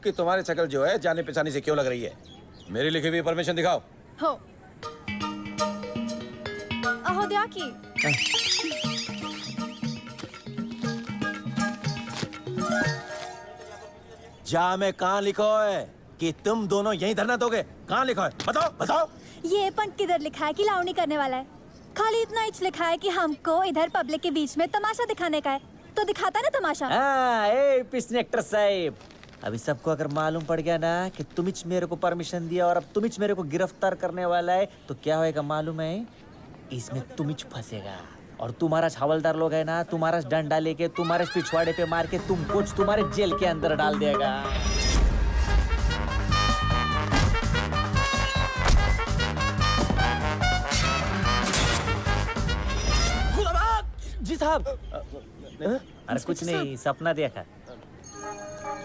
कि तुम्हारी शक्ल जो है जाने पहचाने से क्यों लग रही है। मेरी लिखी हुई परमिशन दिखाओ। हो अहो द्या की। जा में कहाँ लिखो है कि तुम दोनों यहीं धरना दोगे? कहाँ लिखो है? बताओ बताओ। ये पण किधर लिखा है कि लावणी करने वाला है? खाली इतना ही लिखा है कि हमको इधर पब्लिक के बीच में तमाशा दिखाने का है, तो दिखाता ना तमाशा। पिस्नेक्टर साहब, अभी सबको अगर मालूम पड़ गया ना कि तुमिच मेरे को परमिशन दिया और अब तुमिच मेरे को गिरफ्तार करने वाला है, तो क्या होएगा मालूम है? इसमें तुमिच फंसेगा और तुम्हारा हवलदार लोग है ना, तुम्हारा डंडा लेके तुम्हारे पिछवाड़े पे मार के तुमको तुम्हारे जेल के अंदर डाल देगा। जी साहब। अरे कुछ नहीं, सपना देखा।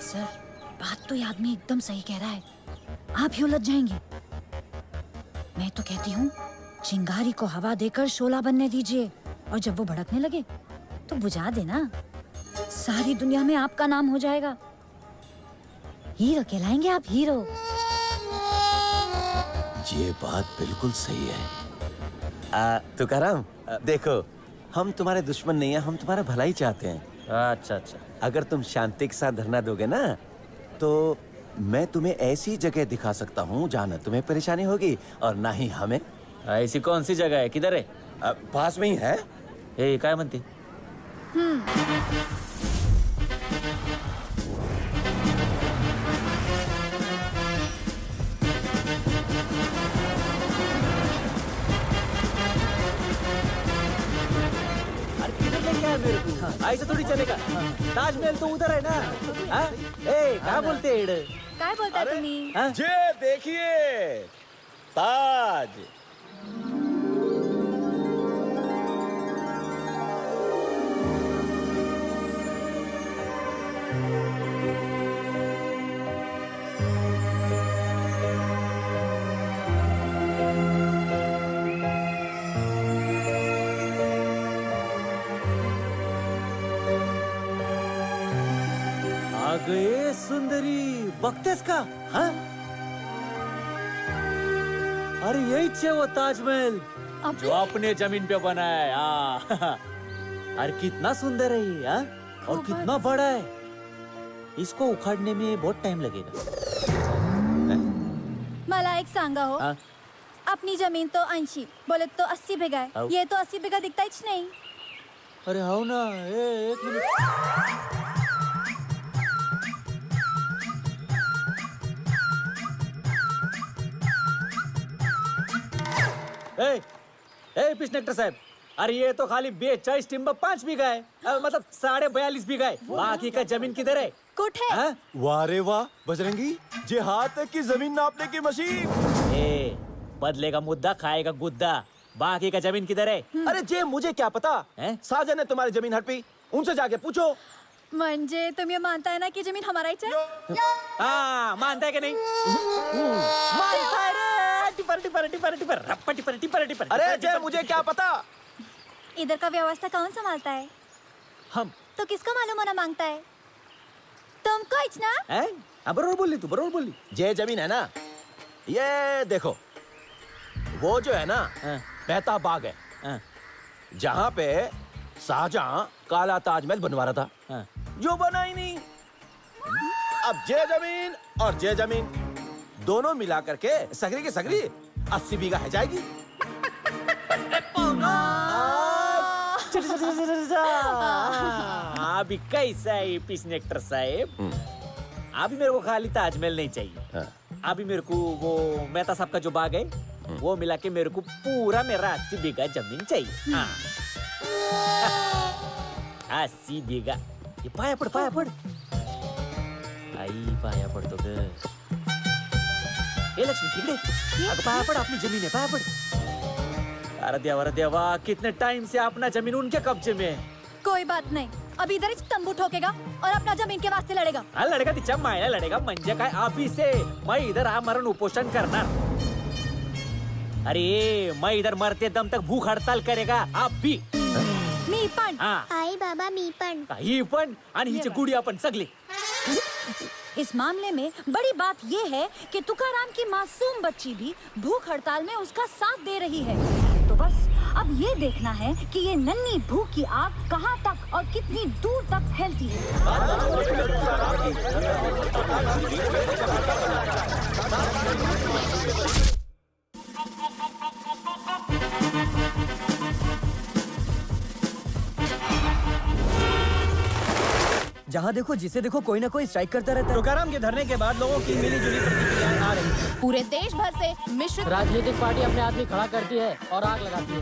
सर, बात तो ये आदमी एकदम सही कह रहा है, आप ही उलझ जाएंगे। मैं तो कहती हूँ चिंगारी को हवा देकर शोला बनने दीजिए, और जब वो भड़कने लगे तो बुझा देना। सारी दुनिया में आपका नाम हो जाएगा, हीरो कहलाएंगे आप, हीरो। ये बात बिल्कुल सही है। तुकाराम, देखो हम तुम्हारे दुश्मन नहीं है, हम तुम्हारा भलाई चाहते हैं। अच्छा अच्छा, अगर तुम शांति के साथ धरना दोगे ना, तो मैं तुम्हें ऐसी जगह दिखा सकता हूँ जहाँ न तुम्हें परेशानी होगी और ना ही हमें। ऐसी कौन सी जगह है? किधर है? पास में ही है। ए काय म्हणते? ऐसे थोड़ी चलेगा। ताजमहल तो उधर है ना। हाँ? ए क्या बोलते एड? काय बोलताय तुम्ही? हाँ? जे देखिए ताज। आ गए सुंदरी, बघतेस का? हाँ? अरे यही है वो ताजमहल जो अपने जमीन पे बना है। हाँ। अरे कितना सुंदर है ये, हाँ? और कितना बड़ा है। इसको उखाड़ने में बहुत टाइम लगेगा। मला एक सांगा हो, हाँ? अपनी जमीन तो 80, बोले तो 80 बीघा है, हाउ? ये तो 80 बीघा दिखता ही नहीं। अरे हाँ ना, एक मिनट। पिस्नेक्टर साहब, अरे ये तो खाली 42 टिम्बर 5 बीघा है, मतलब 42.5 बीघा है। बाकी का जमीन किधर है? कुठे? हाँ? वाह रे वाह बजरंगी, जे हाथ की जमीन नापने की मशीन। ए, बदलेगा मुद्दा खाएगा गुद्दा। बाकी का जमीन किधर है? अरे जे मुझे क्या पता, साजन ने तुम्हारी जमीन हड़पी, उनसे जाके पूछो। म्हणजे तुम्ही मानताय ना की जमीन हमाराच है? हाँ, मानता है कि नहीं? मानता है रे। टिपर टिपर टिपर टिपर रप्पा टिपर टिपर टिपर। अरे जे मुझे क्या पता। इधर का व्यवस्था कौन संभालता है? हम। तो किसको मालूम होना मांगता है? तुमको ही ना? बरोबर बोली तू, बरोबर बोली। जे जमीन है ना, ये देखो, वो जो है ना, बेहता बाग है, जहाँ पे शाहजहां काला ताजमहल बनवा रहा था, जो बना ही नहीं। अब जे जमीन और जे जमीन दोनों मिला करके सगरी की सगरी 80 बीघा है जाएगी। अभी कैसा है पिस्नेक्टर साहब? अभी मेरे को खाली ताजमहल नहीं चाहिए। अभी मेरे को वो मेहता साहब का जो बाग है, वो मिला के मेरे को पूरा मेरा 80 बीघा जमीन चाहिए। 80 बीघा। ये पाया पड, पाया पड। आई पाया पडतो ग। ए लक्ष्मी तिकडे, अगं पाया पड, अपनी जमीन है, पाया पड। अरे देवा, कितने टाइम से अपना जमीन उनके कब्जे में है। कोई बात नहीं, अभी इधर ही तंबू ठोकेगा और अपना जमीन के वास्ते लड़ेगा। हा लढेगा, तिच्या मायला लढेगा म्हणजे काय? अभी से मैं इधर आमरण उपोषण करणार। अरे मैं इधर मरते दम तक भूख हड़ताल करेगा आप भी। मी पण। हा, आई बाबा मी पण. ही पण आणि हिची गुडिया पण सगळी। इस मामले में बड़ी बात ये है कि तुकाराम की मासूम बच्ची भी भूख हड़ताल में उसका साथ दे रही है। तो बस अब ये देखना है कि ये नन्ही भूख की आग कहाँ तक और कितनी दूर तक फैलती है। जहाँ देखो जिसे देखो कोई ना कोई स्ट्राइक करता रहता है। तुकाराम के धरने के बाद लोगों की मिलीजुली प्रतिक्रियाएं आ रही हैं। पूरे देश भर से मिश्रित राजनीतिक पार्टी अपने आदमी खड़ा करती है और आग लगाती है।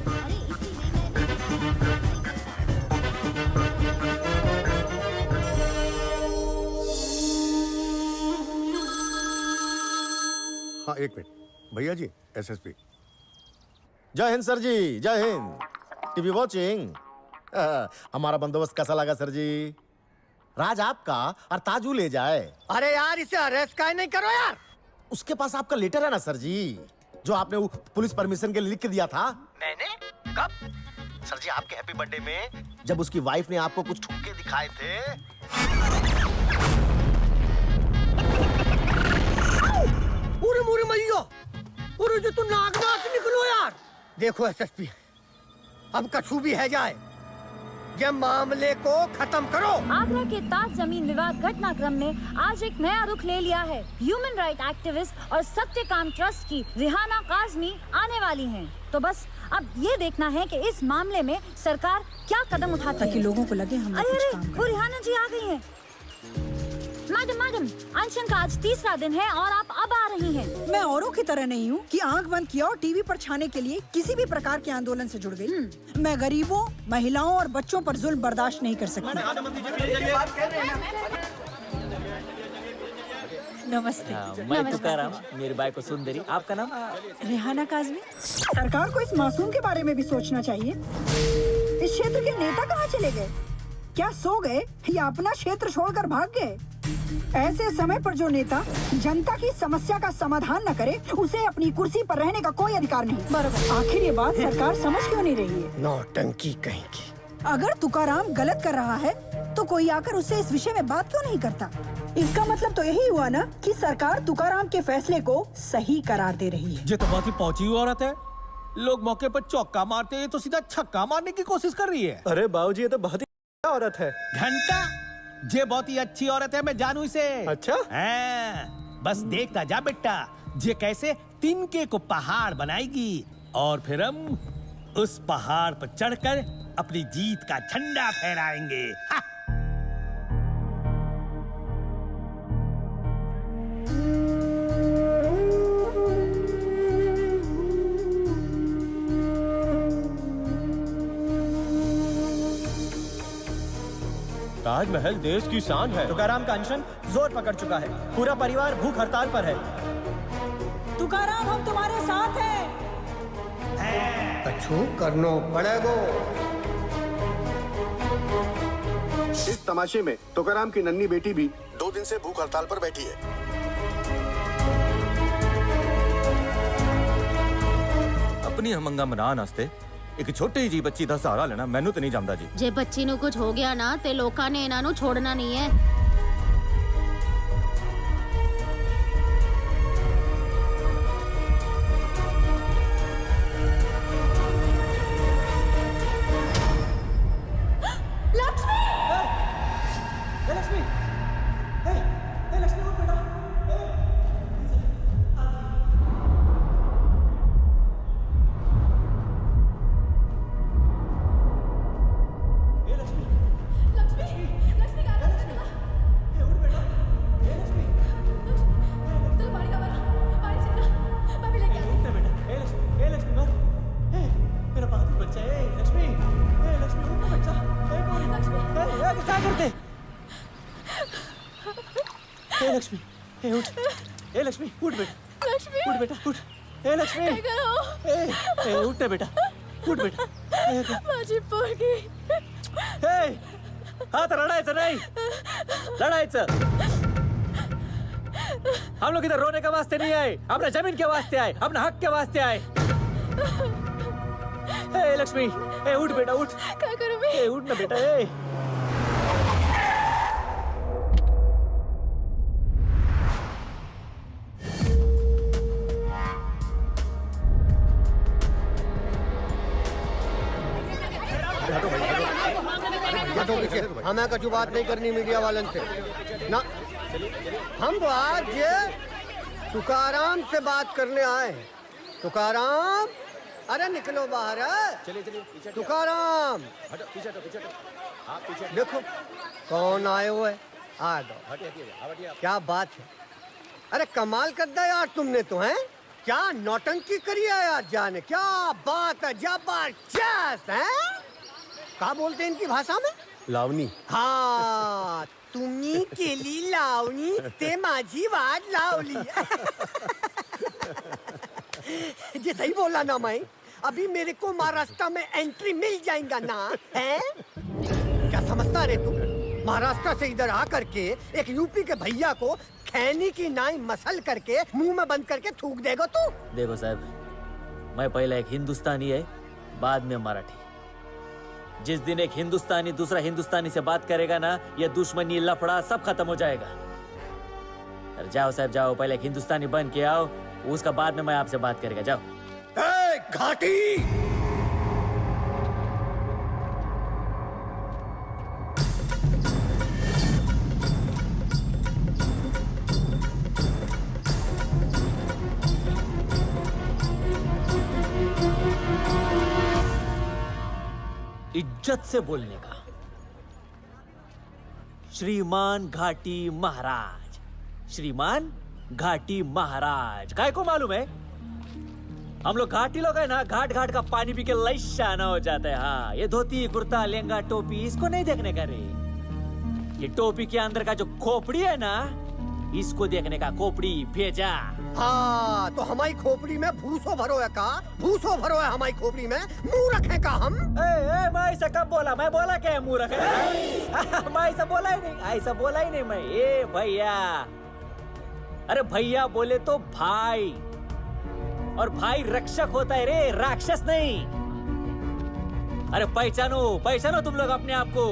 हाँ एक मिनट भैया जी एसएसपी। जय हिंद सर जी, जय हिंद। TV watching. हमारा बंदोबस्त कैसा लगा सर जी? राज आपका और ताजू ले जाए। अरे यार इसे अरेस्ट काहे नहीं करो यार। उसके पास आपका लेटर है ना सर जी, जो आपने वो पुलिस परमिशन के लिए लिख के दिया था। मैंने कब? सर जी आपके हैप्पी बर्थडे में जब उसकी वाइफ ने आपको कुछ ठुमके दिखाए थे। पूरे मुरे मैया, पूरे जो तू नागनाथ निकलो यार। देखो एसएसपी, अब कछु भी है जाए, ये मामले को खत्म करो। आगरा के ताज जमीन विवाद घटनाक्रम ने आज एक नया रुख ले लिया है। ह्यूमन राइट एक्टिविस्ट और सत्यकाम ट्रस्ट की रिहाना काज़मी आने वाली हैं। तो बस अब ये देखना है कि इस मामले में सरकार क्या कदम उठाती है ताकि लोगों को लगे हम कुछ काम वो रिहाना जी आ गई हैं। मैडम, अनशन का आज तीसरा दिन है और आप अब आ रही हैं। मैं औरों की तरह नहीं हूँ कि आंख बंद किया और टीवी पर छाने के लिए किसी भी प्रकार के आंदोलन से जुड़ गई। मैं गरीबों, महिलाओं और बच्चों पर जुल्म बर्दाश्त नहीं कर सकती। नमस्ते। मैं तुकाराम, मेरी बाई को सुंदरी। आपका नाम? रेहाना काज़मी। सरकार को इस मासूम के बारे में भी सोचना चाहिए। इस क्षेत्र के नेता कहाँ चले गए? क्या सो गए या अपना क्षेत्र छोड़कर भाग गए? ऐसे समय पर जो नेता जनता की समस्या का समाधान न करे, उसे अपनी कुर्सी पर रहने का कोई अधिकार नहीं। बराबर। आखिर ये बात सरकार समझ क्यों नहीं रही है? नौटंकी कहीं की। अगर तुकाराम गलत कर रहा है तो कोई आकर उससे इस विषय में बात क्यों नहीं करता? इसका मतलब तो यही हुआ ना कि सरकार तुकाराम के फैसले को सही करार दे रही है। ये तो बहुत ही पहुंची हुई औरत है। लोग मौके पर चौका मारते हैं तो सीधा छक्का मारने की कोशिश कर रही है। अरे बाबूजी, ये तो बहुत ही औरत है। घंटा, ये बहुत ही अच्छी औरत है, मैं जानू इसे। अच्छा? हाँ, बस देखता जा बेटा, ये कैसे तिनके को पहाड़ बनाएगी और फिर हम उस पहाड़ पर चढ़कर अपनी जीत का झंडा फहराएंगे। हा! ताजमहल देश की शान है। तुकाराम का अनशन जोर पकड़ चुका है। पूरा परिवार भूख हड़ताल पर है। तुकाराम, हम तुम्हारे साथ हैं। कछु करनो पड़ेगो। इस तमाशे में तुकाराम की नन्ही बेटी भी 2 दिन से भूख हड़ताल पर बैठी है। अपनी हमंगा मनान वास्ते एक छोटी जी बच्ची का सहारा लेना मैनू तो नहीं जमदा जी। जे बच्ची ਨੂੰ ਕੁਝ ਹੋ ਗਿਆ ਨਾ ਤੇ ਲੋਕਾਂ ਨੇ ਇਹਨਾਂ ਨੂੰ ਛੋੜਨਾ ਨਹੀਂ ਹੈ। लक्ष्मी, उठ। लक्ष्मी, उठ बेटा। लक्ष्मी, उठ बेटा, उठ। लक्ष्मी, उठ बेटा, उठ बेटा। माझी पोरगी। आता लढायचं नाही, लढायचं। हम लोग इधर रोने के वास्ते नहीं आए, अपना जमीन के वास्ते आए, अपना हक के वास्ते आए। लक्ष्मी, उठ बेटा, उठ। क्या करूं मैं? उठ ना बेटा। देखो पीछे, हमें कछु बात नहीं करनी मीडिया वालन से ना। हम तो आज ये तुकाराम से बात करने आए हैं। तुकाराम, अरे निकलो बाहर। चलिए तुकाराम, पीछे देखो कौन आए हुए हैं। आ दो, क्या बात है। अरे कमाल कर दिया यार तुमने तो, हैं? क्या नौटंकी करी है यार जाने, क्या बात है, जबरदस्त है। क्या बोलते हैं इनकी भाषा में? लावणी। हाँ, तुम्ही केली लावणी ते माझी वाट लावली। ये सही बोला ना मैं? अभी मेरे को महाराष्ट्र में एंट्री मिल जाएगा ना, है? क्या समझता रे तू? महाराष्ट्र से इधर आकर के एक यूपी के भैया को खैनी की नाई मसल करके मुंह में बंद करके थूक देगा तू? देखो साहब, मैं पहले एक हिंदुस्तानी है, बाद में मराठी। जिस दिन एक हिंदुस्तानी दूसरा हिंदुस्तानी से बात करेगा ना, ये दुश्मनी लफड़ा सब खत्म हो जाएगा। अरे जाओ साहब जाओ, पहले एक हिंदुस्तानी बन के आओ, उसका बाद में मैं आपसे बात करेगा। जाओ। ए, घाटी! इज्जत से बोलने का। श्रीमान घाटी महाराज, श्रीमान घाटी महाराज, काय को मालूम है? हम लोग घाटी लोग है ना, घाट घाट का पानी पी के लैशाना हो जाता है। हाँ, ये धोती कुर्ता लहंगा टोपी इसको नहीं देखने का रे। ये टोपी के अंदर का जो खोपड़ी है ना, इसको देखने का। खोपड़ी भेजा। हाँ, तो हमारी खोपड़ी में भूसो भरो है का? भूसो भरो है हमारी खोपड़ी में, मुंह रखे का हम? मैं ऐसा कब बोला? मैं बोला क्या मुंह रखे? मैं ऐसा बोला ही नहीं, ऐसा बोला ही नहीं मैं। ए भैया, अरे भैया बोले तो भाई, और भाई रक्षक होता है रे, राक्षस नहीं। अरे पहचानो पहचानो तुम लोग अपने आप को।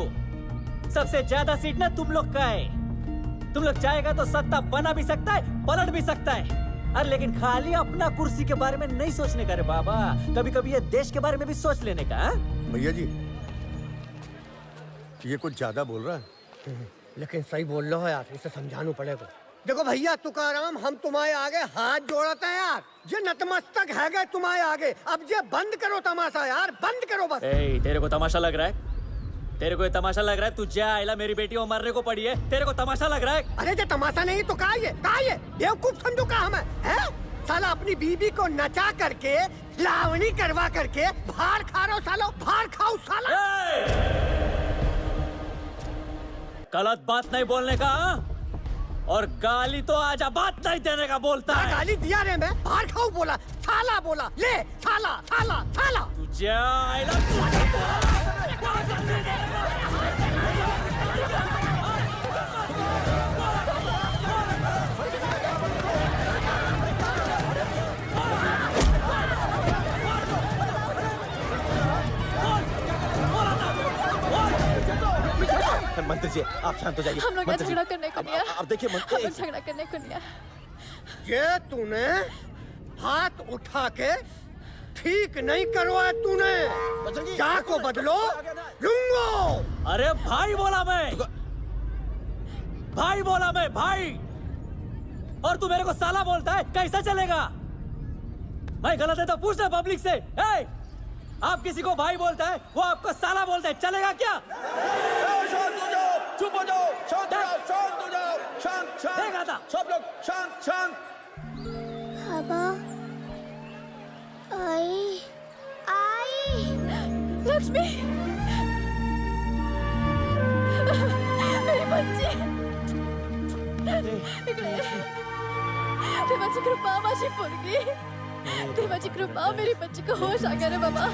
सबसे ज्यादा सीट ना तुम लोग का है। तुम लोग चाहेगा तो सत्ता बना भी सकता है, पलट भी सकता है। अरे लेकिन खाली अपना कुर्सी के बारे में नहीं सोचने का रे बाबा, कभी कभी ये देश के बारे में भी सोच लेने का। भैया जी, ये कुछ ज्यादा बोल रहा है। लेकिन सही बोल रहे हो यार, इसे समझाना पड़ेगा। देखो भैया तुकाराम, हम तुम्हारे आगे हाथ जोड़ते हैं यार। ये नतमस्तक है गए तुम्हारे आगे। अब ये बंद करो तमाशा यार, बंद करो बस। तेरे को तमाशा लग रहा है? तेरे को ये तमाशा लग रहा है? तू जा आइला, मेरी बेटी को मरने को पड़ी है, तेरे को तमाशा लग रहा है? अरे ये तमाशा नहीं तो कहा ये बेवकूफ समझो का हमें, है? साला अपनी बीबी को नचा करके लावणी करवा करके भार खा रहा हो सालो, भार खाओ साला। गलत बात नहीं बोलने का, और गाली तो आजा बात नहीं देने का बोलता है। गाली दिया रे मैं, भार खाओ बोला, साला बोला, ले साला साला साला। तू जा आइला। मंत्री जी आप शांत हो जाइए। हम लोग मंत्री जी, झगड़ा करने को नहीं आए। अब देखिए हम लोग झगड़ा करने को नहीं आए। ये तूने हाथ उठा के ठीक नहीं करवाया तूने। जा को बदलो लूंगो। अरे भाई बोला मैं, भाई बोला मैं, भाई। और तू मेरे को साला बोलता है, कैसा चलेगा? मैं गलत है तो पूछना पब्लिक से। ए, आप किसी को भाई बोलता है, वो आपको साला बोलता है, चलेगा क्या? शांत हो जाओ, चुप हो जाओ, शांत हो जाओ, शांत हो जाओ, शांत शांत, सब लोग शांत शांत। बाबा, आई आई लक्ष्मी, मेरी बच्ची, देवाची कृपा माझी पोरगी, देवाची कृपा मेरी बच्ची को होश आ गया रे बाबा।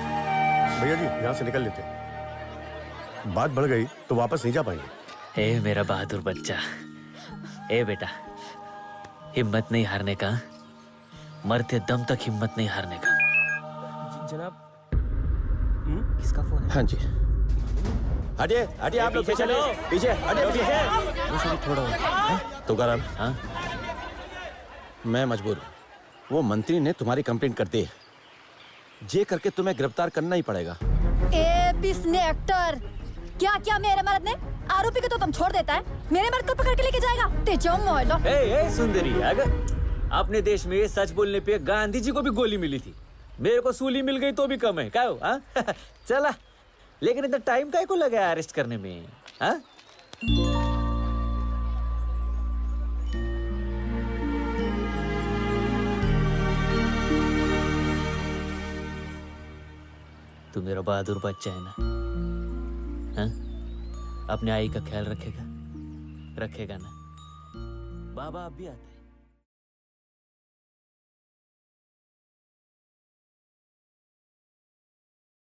भैया जी यहाँ से निकल लेते हैं। बात बढ़ गई तो वापस नहीं जा पाएंगे। ए मेरा बहादुर बच्चा, ए बेटा, हिम्मत नहीं हारने का, मरते दम तक हिम्मत नहीं हारने का। जनाब, किसका फोन है? हाँ जी, हटिए हटिए, आप लोग पीछे चलो, पीछे हटिए पीछे। थोड़ा तुकाराम, हाँ, मैं मजबूर हूँ। वो मंत्री ने तुम्हारी कंप्लेंट कर दी है, जे करके तुम्हें गिरफ्तार करना ही पड़ेगा। ए पिसने एक्टर, क्या क्या मेरे मर्द ने? आरोपी को तो तुम छोड़ देता है, मेरे मर्द को पकड़ के लेके जाएगा। ते जाओ मोहल्लो। ए सुंदरी, अगर अपने देश में सच बोलने पे गांधी जी को भी गोली मिली थी, मेरे को सूली मिल गई तो भी कम है। क्या हो? हाँ? चला, लेकिन इतना टाइम काहे को लगा अरेस्ट करने में? हाँ? तू मेरा बहादुर बच्चा है ना? हाँ? अपने आई का ख्याल रखेगा ना? बाबा अब भी आते हैं।